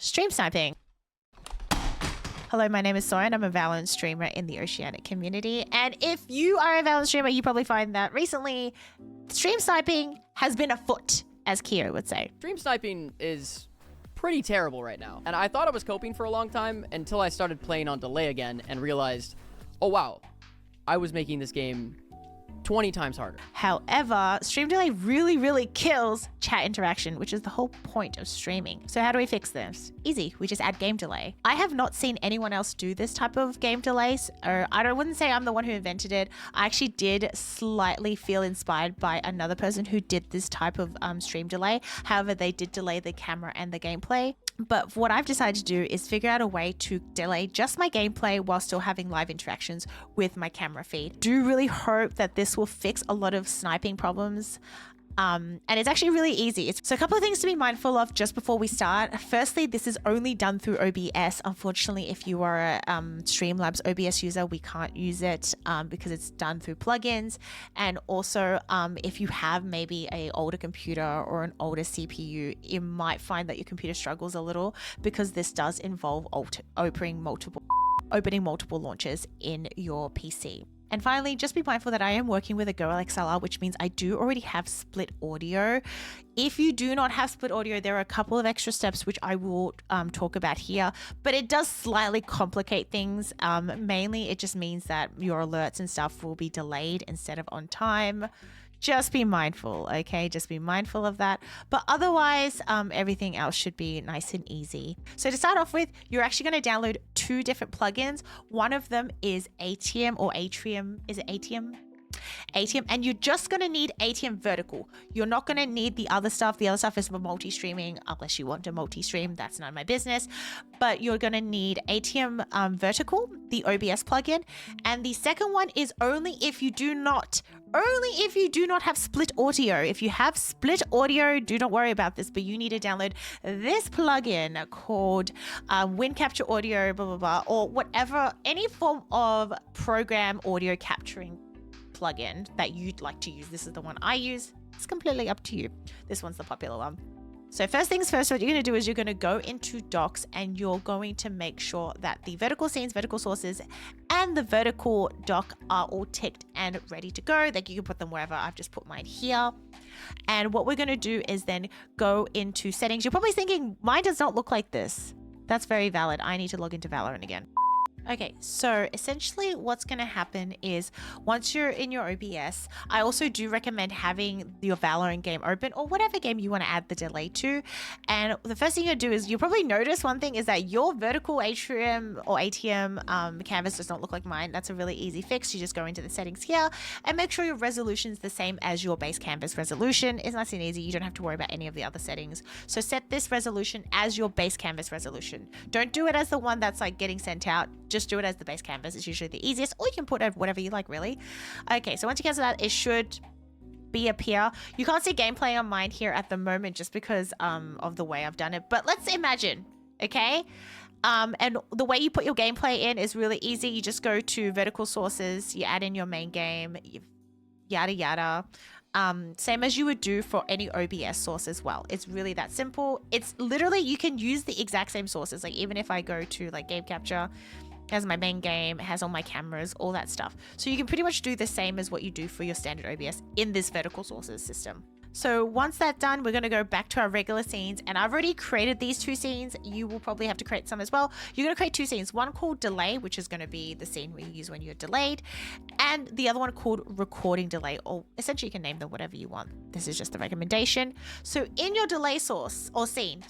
Stream sniping. Hello, my name is Soren. I'm a Valorant streamer in the Oceanic community. And if you are a Valorant streamer, you probably find that recently stream sniping has been afoot, as Keo would say. Stream sniping is pretty terrible right now. And I thought I was coping for a long time until I started playing on delay again and realized, oh wow, I was making this game 20 times harder. However, stream delay really kills chat interaction, which is the whole point of streaming. So how do we fix this? Easy, we just add game delay. I have not seen anyone else do this type of game delays, or wouldn't say I'm the one who invented it. I actually did slightly feel inspired by another person who did this type of stream delay. However, they did delay the camera and the gameplay. But what I've decided to do is figure out a way to delay just my gameplay while still having live interactions with my camera feed. Do really hope that this will fix a lot of sniping problems. And it's actually really easy. So a couple of things to be mindful of just before we start. Firstly, this is only done through OBS. Unfortunately, if you are a Streamlabs OBS user, we can't use it because it's done through plugins. And also, if you have maybe an older computer or an older CPU, you might find that your computer struggles a little because this does involve opening multiple launchers in your PC. And finally, just be mindful that I am working with a Go XLR, which means I do already have split audio. If you do not have split audio, there are a couple of extra steps which I will talk about here, but it does slightly complicate things. Mainly, it just means that your alerts and stuff will be delayed instead of on time. Just be mindful, okay? Just be mindful of that. But otherwise, everything else should be nice and easy. So to start off with, you're actually going to download two different plugins. One of them is ATM or Atrium. Is it ATM? ATM, and you're just going to need ATM vertical. You're not going to need the other stuff. The other stuff is for multi-streaming, unless you want to multi-stream. That's not my business. But you're going to need ATM vertical, the OBS plugin. And the second one is only if you do not have split audio. If you have split audio, do not worry about this, but you need to download this plugin called Win Capture Audio, blah, blah, blah, or whatever, any form of program audio capturing plugin that you'd like to use. This is the one I use. It's completely up to you. This one's the popular one. So first things first, what you're going to do is you're going to go into docs and you're going to make sure that the vertical scenes, vertical sources, and the vertical doc are all ticked and ready to go. Like you can put them wherever. I've just put mine here. And what we're going to do is then go into settings. You're probably thinking, mine does not look like this. That's very valid. I need to log into Valorant again. Okay, so essentially what's going to happen is once you're in your OBS, I also do recommend having your Valorant game open or whatever game you want to add the delay to. And the first thing you'll do is you'll probably notice one thing is that your vertical atrium or ATM canvas does not look like mine. That's a really easy fix. You just go into the settings here and make sure your resolution is the same as your base canvas resolution. It's nice and easy. You don't have to worry about any of the other settings. So set this resolution as your base canvas resolution. Don't do it as the one that's like getting sent out. Just do it as the base canvas. It's usually the easiest, or you can put whatever you like, really. Okay, so once you cancel that, it should be up here. You can't see gameplay on mine here at the moment just because of the way I've done it, but let's imagine, okay? And the way you put your gameplay in is really easy. You just go to vertical sources, you add in your main game, yada yada. Same as you would do for any OBS source as well. It's really that simple. It's literally, you can use the exact same sources. Like even if I go to like game capture, it has my main game, it has all my cameras, all that stuff. So you can pretty much do the same as what you do for your standard OBS in this vertical sources system. So once that's done, we're going to go back to our regular scenes, and I've already created these two scenes. You will probably have to create some as well. You're going to create two scenes, one called delay, which is going to be the scene we use when you're delayed, and the other one called recording delay, or essentially you can name them whatever you want. This is just the recommendation. So in your delay source or scene,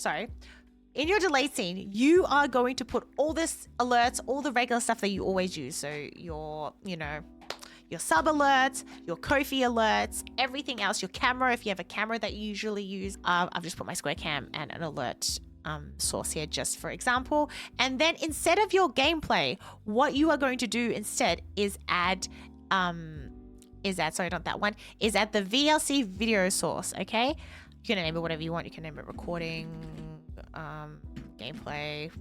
in your delay scene, you are going to put all this alerts, all the regular stuff that you always use. So your sub alerts, your Ko-fi alerts, everything else, your camera, if you have a camera that you usually use. I've just put my square cam and an alert source here just for example. And then instead of your gameplay, what you are going to do instead is add the VLC video source, okay? You can name it whatever you want. You can name it recording, gameplay,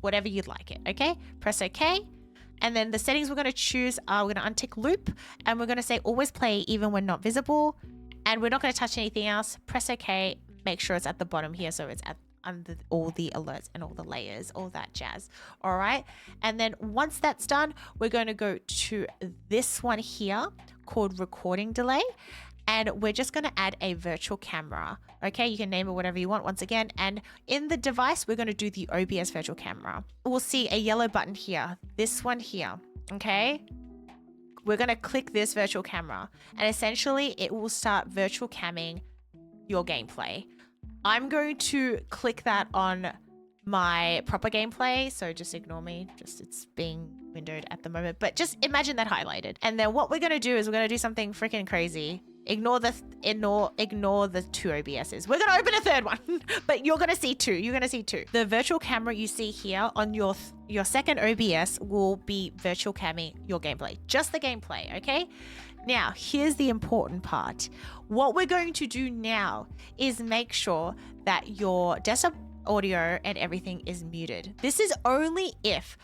whatever you'd like it, okay? Press OK. And then the settings we're going to choose are, we're going to untick loop, and we're going to say always play even when not visible. And we're not going to touch anything else. Press OK. Make sure it's at the bottom here, so it's at under all the alerts and all the layers, all that jazz. All right. And then once that's done, we're going to go to this one here called recording delay. And we're just going to add a virtual camera. Okay, you can name it whatever you want once again. And in the device, we're going to do the OBS virtual camera. We'll see a yellow button here, this one here. Okay, we're going to click this virtual camera and essentially it will start virtual camming your gameplay. I'm going to click that on my proper gameplay, so just ignore me, just it's being windowed at the moment, but just imagine that highlighted. And then what we're going to do is we're going to do something freaking crazy. Ignore the two OBSs. We're going to open a third one, but you're going to see two. You're going to see two. The virtual camera you see here on your second OBS will be virtual camming your gameplay, just the gameplay, okay? Now, here's the important part. What we're going to do now is make sure that your desktop audio and everything is muted. This is only if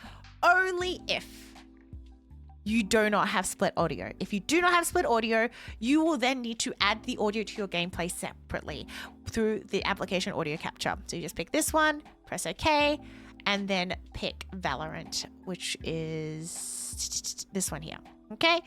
you do not have split audio. If you do not have split audio, you will then need to add the audio to your gameplay separately through the application audio capture. So you just pick this one, press OK, and then pick Valorant, which is this one here. Okay.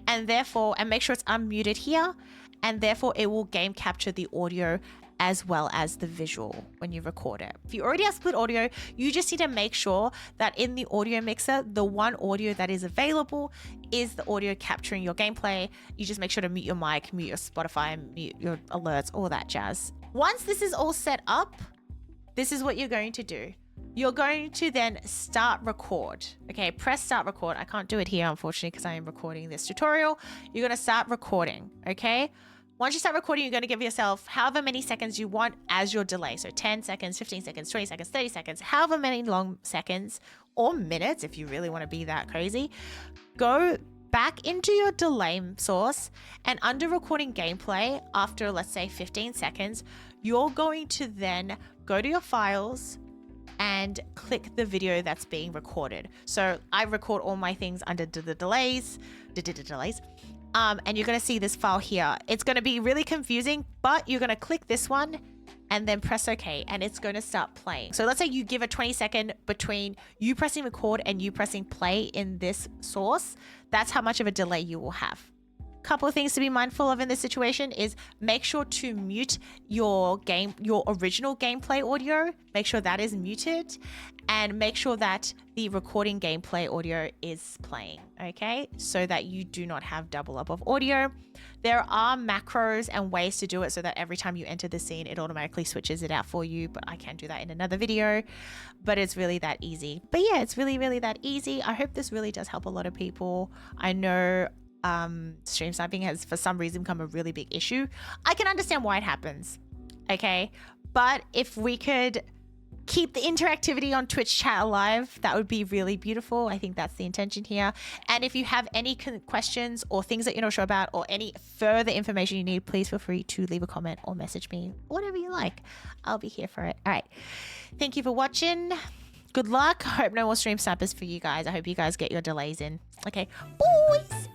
And make sure it's unmuted here. And therefore it will game capture the audio as well as the visual when you record it. If you already have split audio, you just need to make sure that in the audio mixer, the one audio that is available is the audio capturing your gameplay. You just make sure to mute your mic, mute your Spotify, mute your alerts, all that jazz. Once this is all set up, this is what you're going to do. You're going to then start record. Okay, press start record. I can't do it here, unfortunately, because I am recording this tutorial. You're going to start recording, okay? Once you start recording, you're going to give yourself however many seconds you want as your delay. So 10 seconds, 15 seconds, 20 seconds, 30 seconds, however many long seconds or minutes, if you really want to be that crazy. Go back into your delay source and under recording gameplay, after let's say 15 seconds, you're going to then go to your files and click the video that's being recorded. So I record all my things under the delays. And you're going to see this file here. It's going to be really confusing, but you're going to click this one and then press OK, and it's going to start playing. So let's say you give a 20-second between you pressing record and you pressing play in this source. That's how much of a delay you will have. Couple of things to be mindful of in this situation is make sure to mute your original gameplay audio. Make sure that is muted and make sure that the recording gameplay audio is playing, okay? So that you do not have double up of audio. There are macros and ways to do it so that every time you enter the scene, it automatically switches it out for you, but I can do that in another video, but it's really that easy. But yeah, it's really, really that easy. I hope this really does help a lot of people. I know stream sniping has for some reason become a really big issue. I can understand why it happens, okay? But if we could keep the interactivity on Twitch chat alive, that would be really beautiful. I think that's the intention here. And if you have any questions or things that you're not sure about or any further information you need, please feel free to leave a comment or message me, whatever you like. I'll be here for it. All right. Thank you for watching. Good luck. Hope no more stream snipers for you guys. I hope you guys get your delays in. Okay. Boys.